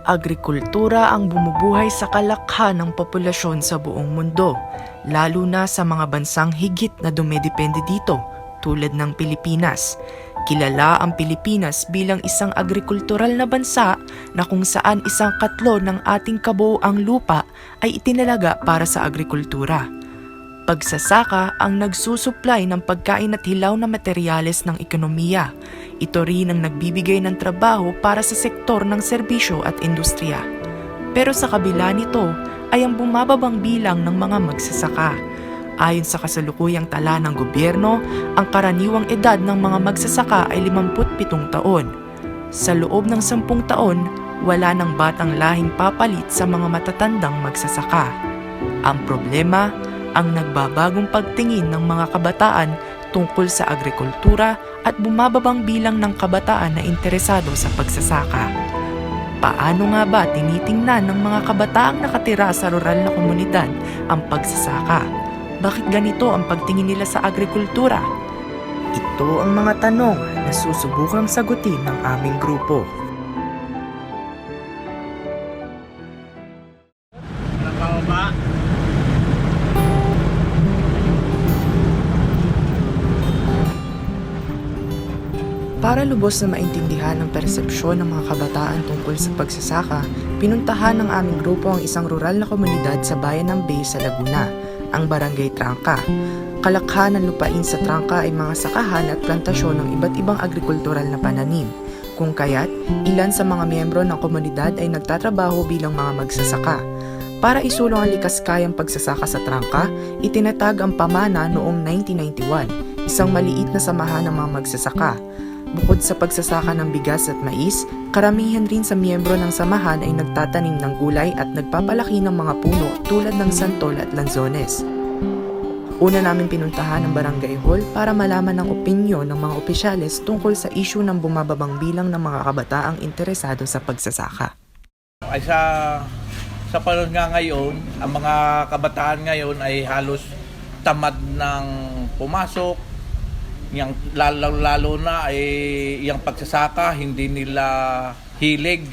Agrikultura ang bumubuhay sa kalakhan ng populasyon sa buong mundo, lalo na sa mga bansang higit na dumedepende dito, tulad ng Pilipinas. Kilala ang Pilipinas bilang isang agrikultural na bansa na kung saan 1/4 ng ating kabuoang lupa ay itinalaga para sa agrikultura. Pagsasaka ang nagsusuplay ng pagkain at hilaw na materyales ng ekonomiya. Ito rin ang nagbibigay ng trabaho para sa sektor ng serbisyo at industriya. Pero sa kabila nito ay ang bumababang bilang ng mga magsasaka. Ayon sa kasalukuyang tala ng gobyerno, ang karaniwang edad ng mga magsasaka ay 57 taon. Sa loob ng 10 taon, wala ng batang lahing papalit sa mga matatandang magsasaka. Ang problema, ang nagbabagong pagtingin ng mga kabataan tungkol sa agrikultura at bumababang bilang ng kabataan na interesado sa pagsasaka. Paano nga ba tinitingnan ng mga kabataang nakatira sa rural na komunidad ang pagsasaka? Bakit ganito ang pagtingin nila sa agrikultura? Ito ang mga tanong na susubukang sagutin ng aming grupo. Para lubos na maintindihan ang persepsyon ng mga kabataan tungkol sa pagsasaka, pinuntahan ng aming grupo ang isang rural na komunidad sa bayan ng Bay sa Laguna, ang Barangay Trangka. Kalakhan ng lupain sa Trangka ay mga sakahan at plantasyon ng iba't ibang agrikultural na pananim. Kung kaya't, ilan sa mga miyembro ng komunidad ay nagtatrabaho bilang mga magsasaka. Para isulong ang likas kayang pagsasaka sa Trangka, itinatag ang pamana noong 1991, isang maliit na samahan ng mga magsasaka. Bukod sa pagsasaka ng bigas at mais, karamihan rin sa miyembro ng samahan ay nagtatanim ng gulay at nagpapalaki ng mga puno tulad ng santol at lanzones. Una namin pinuntahan ang barangay hall para malaman ang opinyon ng mga opisyales tungkol sa isyu ng bumababang bilang ng mga kabataang interesado sa pagsasaka. Ay sa panahon nga ngayon, ang mga kabataan ngayon ay halos tamad ng pumasok. Yang lalo na ay yung pagsasaka hindi nila hilig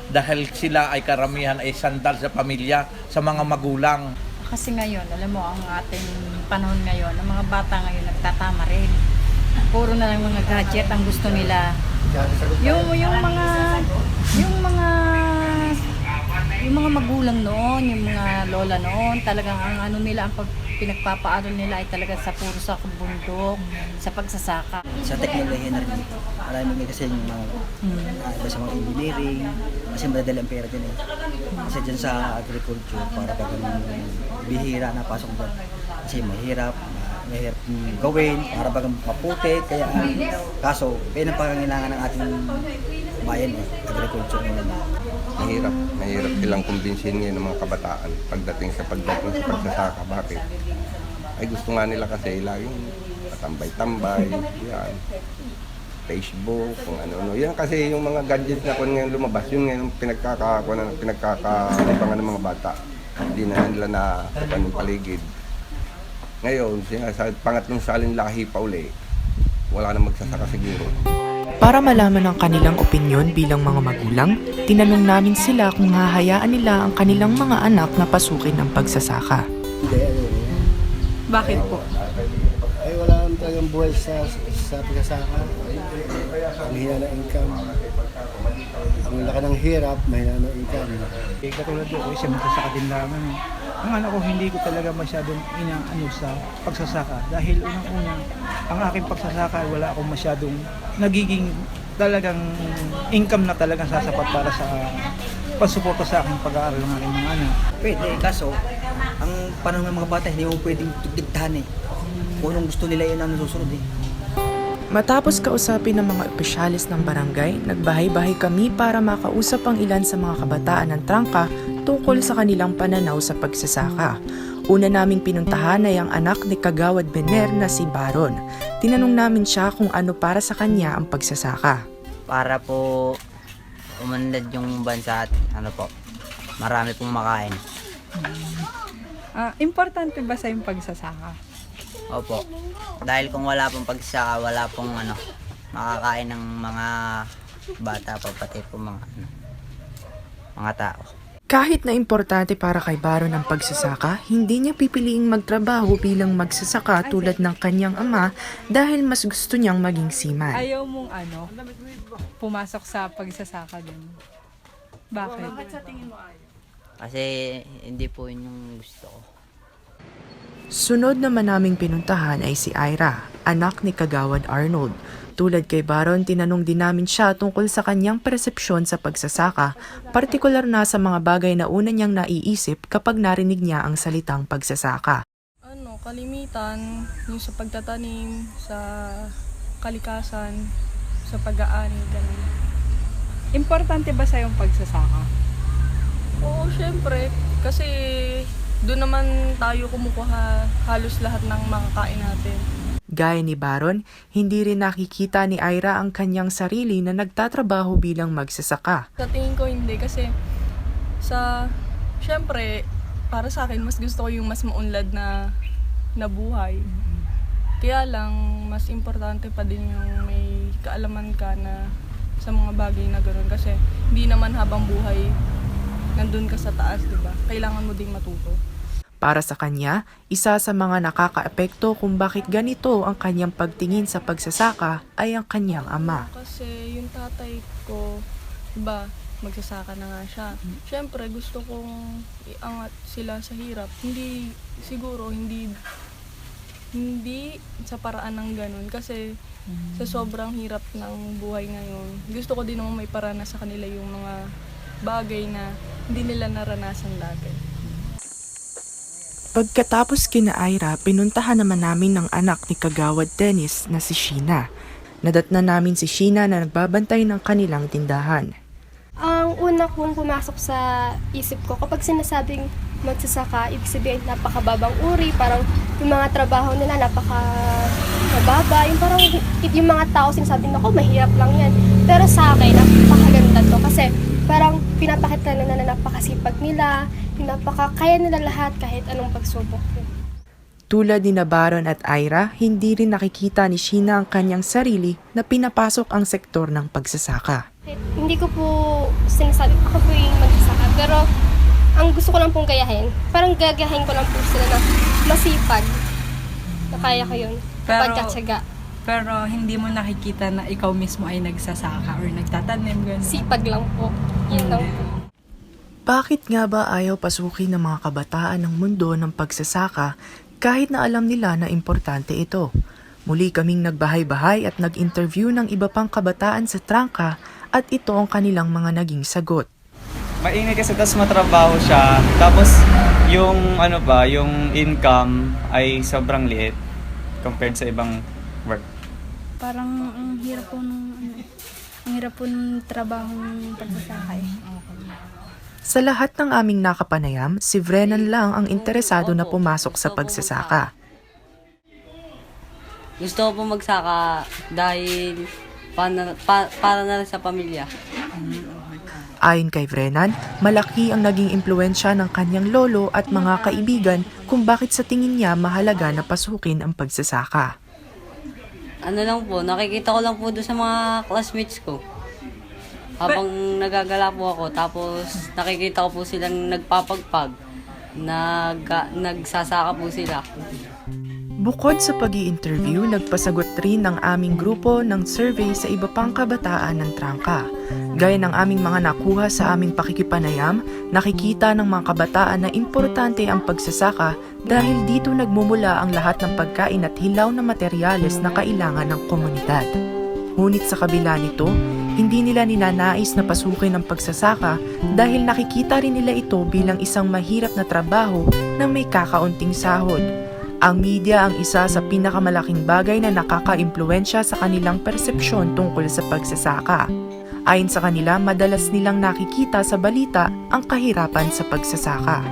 dahil sila ay karamihan ay sandal sa pamilya, sa mga magulang. Kasi ngayon, alam mo, ang ating panahon ngayon, ang mga bata ngayon nagtatama rin. Puro na lang mga gadget ang gusto nila. Yung mga magulang noon, yung mga lola noon, talagang ang ano nila, ang pinagpapaaral nila ay talaga sa puro sa bundok, sa pagsasaka. Sa teknolohiya na rin. Marami nga kasi yung mga iba sa mga engineering, kasi madadali ang pera din eh. Kasi dyan sa agriculture, para pag bihira na pasok dyan. Kasi mahirap gawin, para pag maputi, kaya kaso, yan ang pangangailangan ng ating bayan eh, agriculture nila. Mahirap silang kumbinsin ngayon ng mga kabataan pagdating sa pagsasaka. Bakit? Ay gusto nga nila kasi laging patambay-tambay, yan, Facebook, kung ano-ano. Yan kasi yung mga gadgets na kung ngayon lumabas, yun ngayon pinagkakalibangan ng mga bata. Hindi na nila na yung paligid. Ngayon, sa pangatlong salin lahi pa uli, wala na magsasaka siguro. Para malaman ang kanilang opinyon bilang mga magulang, tinanong namin sila kung hahayaan nila ang kanilang mga anak na pasukin ang pagsasaka. Bakit po? Ay wala naman talagang buhay sa pagsasaka. Ang hina ng income. Ang laki ng hirap, mahina ng income. Katulad ko, kasi magsasaka din naman. Ang anak ko, hindi ko talaga masyadong inaano sa pagsasaka. Dahil unang-unang, ang aking pagsasaka, wala akong masyadong nagiging talagang income na talagang sasapat para sa pagsuporta sa aking pag-aaral ng aking mga anak. Pwede, kaso, ang panahon ng mga bata, hindi mo pwedeng diktahan eh. Kung anong gusto nila, yun ang nasusunod eh. Matapos kausapin ng mga opisyalis ng barangay, nagbahay-bahay kami para makausap ang ilan sa mga kabataan ng Trangka tungkol sa kanilang pananaw sa pagsasaka. Una naming pinuntahan ay ang anak ni Kagawad Bener na si Baron. Tinanong namin siya kung ano para sa kanya ang pagsasaka. Para po umunlad yung bansa at marami pong makain. Importante ba sa yung pagsasaka? Opo. Dahil kung wala pong pagsasaka, wala pong makakain ng mga bata pa, pati po mga mga tao. Kahit na importante para kay Baron ang pagsasaka, hindi niya pipiliing magtrabaho bilang magsasaka tulad ng kanyang ama dahil mas gusto niyang maging seaman. Ayaw mong pumasok sa pagsasaka din. Bakit? Kasi hindi po yun yung gusto ko. Sunod naman naming pinuntahan ay si Ira, anak ni Kagawad Arnold. Tulad kay Baron, tinanong din namin siya tungkol sa kanyang persepsyon sa pagsasaka, partikular na sa mga bagay na una niyang naiisip kapag narinig niya ang salitang pagsasaka. Kalimitan, yung sa pagtatanim, sa kalikasan, sa pag-aani, ganun. Importante ba sa yung pagsasaka? Oo, syempre, kasi doon naman tayo kumukuha halos lahat ng mga kain natin. Gaya ni Baron, hindi rin nakikita ni Ira ang kanyang sarili na nagtatrabaho bilang magsasaka. Sa tingin ko hindi kasi syempre, para sa akin, mas gusto ko yung mas maunlad na buhay. Kaya lang, mas importante pa din yung may kaalaman ka na sa mga bagay na gano'n. Kasi hindi naman habang buhay nandun ka sa taas, diba? Kailangan mo ding matuto. Para sa kanya, isa sa mga nakakaapekto kung bakit ganito ang kanyang pagtingin sa pagsasaka ay ang kanyang ama. Kasi yung tatay ko, diba, magsasaka na nga siya. Siyempre, gusto kong iangat sila sa hirap. Hindi sa paraan ng ganun. Kasi sa sobrang hirap ng buhay ngayon, gusto ko din naman may parana sa kanila yung mga bagay na hindi nila naranasan dati. Pagkatapos kina Ira, pinuntahan naman namin ng anak ni Kagawad Dennis na si Sheena. Nadatnan namin si Sheena na nagbabantay ng kanilang tindahan. Ang una kong pumasok sa isip ko, kapag sinasabing magsasaka, ibig sabihin napakababang uri, parang yung mga trabaho nila napaka-mababa, yung parang yung mga tao sinasabing, ako, mahirap lang yan. Pero sa akin, napakaganda to kasi parang pinapakita nila na napakasipag nila, napakakaya nila lahat kahit anong pagsubok. Tulad ni Baron at Ira, hindi rin nakikita ni Sheena ang kanyang sarili na pinapasok ang sektor ng pagsasaka. Hindi ko po sinasabi, ako po yung magsasaka, pero ang gusto ko lang pong gayahin, parang gagayahin ko lang po sila na masipag, na kaya ko yun, pagkatsaga. Pero hindi mo nakikita na ikaw mismo ay nagsasaka or nagtatanim, gano'n? Sipag lang po, yun lang po. Bakit nga ba ayaw pasukin ng mga kabataan ng mundo ng pagsasaka kahit na alam nila na importante ito? Muli kaming nagbahay-bahay at nag-interview ng iba pang kabataan sa Trangka at ito ang kanilang mga naging sagot. Maingay kasi tapos matrabaho siya. Tapos yung yung income ay sobrang liit compared sa ibang work. Parang ang hirap po ng trabaho ng pagsasaka eh. Sa lahat ng aming nakapanayam, si Vrenan lang ang interesado na pumasok sa pagsasaka. Gusto ko po magsaka dahil para na lang sa pamilya. Ayon kay Vrenan, malaki ang naging impluensya ng kanyang lolo at mga kaibigan kung bakit sa tingin niya mahalaga na pasukin ang pagsasaka. Nakikita ko lang po doon sa mga classmates ko. Habang nagagala po ako, tapos nakikita ko po silang nagpapagpag, nagsasaka po sila. Bukod sa pag-i-interview, nagpasagot rin ng aming grupo ng survey sa iba pang kabataan ng Trangka. Gaya ng aming mga nakuha sa aming pakikipanayam, nakikita ng mga kabataan na importante ang pagsasaka dahil dito nagmumula ang lahat ng pagkain at hilaw na materyales na kailangan ng komunidad. Ngunit sa kabila nito, hindi nila ninanais na pasukin ang pagsasaka dahil nakikita rin nila ito bilang isang mahirap na trabaho na may kakaunting sahod. Ang media ang isa sa pinakamalaking bagay na nakaka-impluwensya sa kanilang persepsyon tungkol sa pagsasaka. Ayon sa kanila, madalas nilang nakikita sa balita ang kahirapan sa pagsasaka.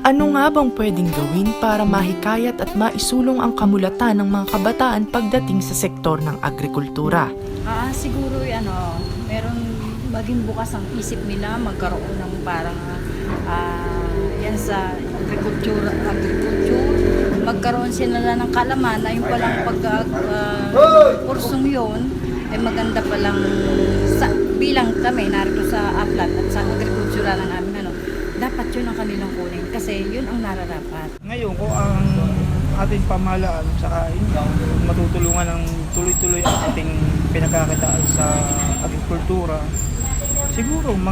Ano nga bang pwedeng gawin para mahikayat at maisulong ang kamulatan ng mga kabataan pagdating sa sektor ng agrikultura? Siguro meron maging bukas ang isip nila, magkaroon ng parang yan sa agriculture, magkaroon sila ng kalaman na yung palang kursong yun ay maganda palang bilang kami narito sa Aplat at sa agrikultura ng amin, dapat yun ang kanilang kunin kasi yun ang nararapat. Ngayon ko ang ating pamahalaan saka matutulungan ng tuloy-tuloy ang ating pinagkakitaan sa agrikultura. Siguro ang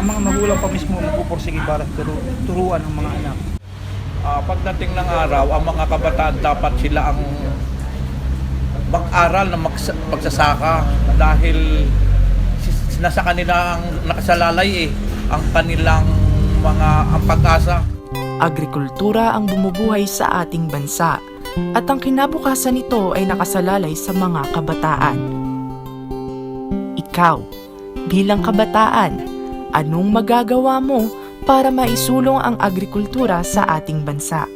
mga magulang pa mismo magpupursige para turuan ang mga anak. Pagdating ng araw, ang mga kabataan dapat sila ang mag-aral na magsasaka dahil nasa kanila ang nakasalalay ang kanilang ang pag-asa. Agrikultura ang bumubuhay sa ating bansa at ang kinabukasan nito ay nakasalalay sa mga kabataan. Ikaw, bilang kabataan, anong magagawa mo para maisulong ang agrikultura sa ating bansa?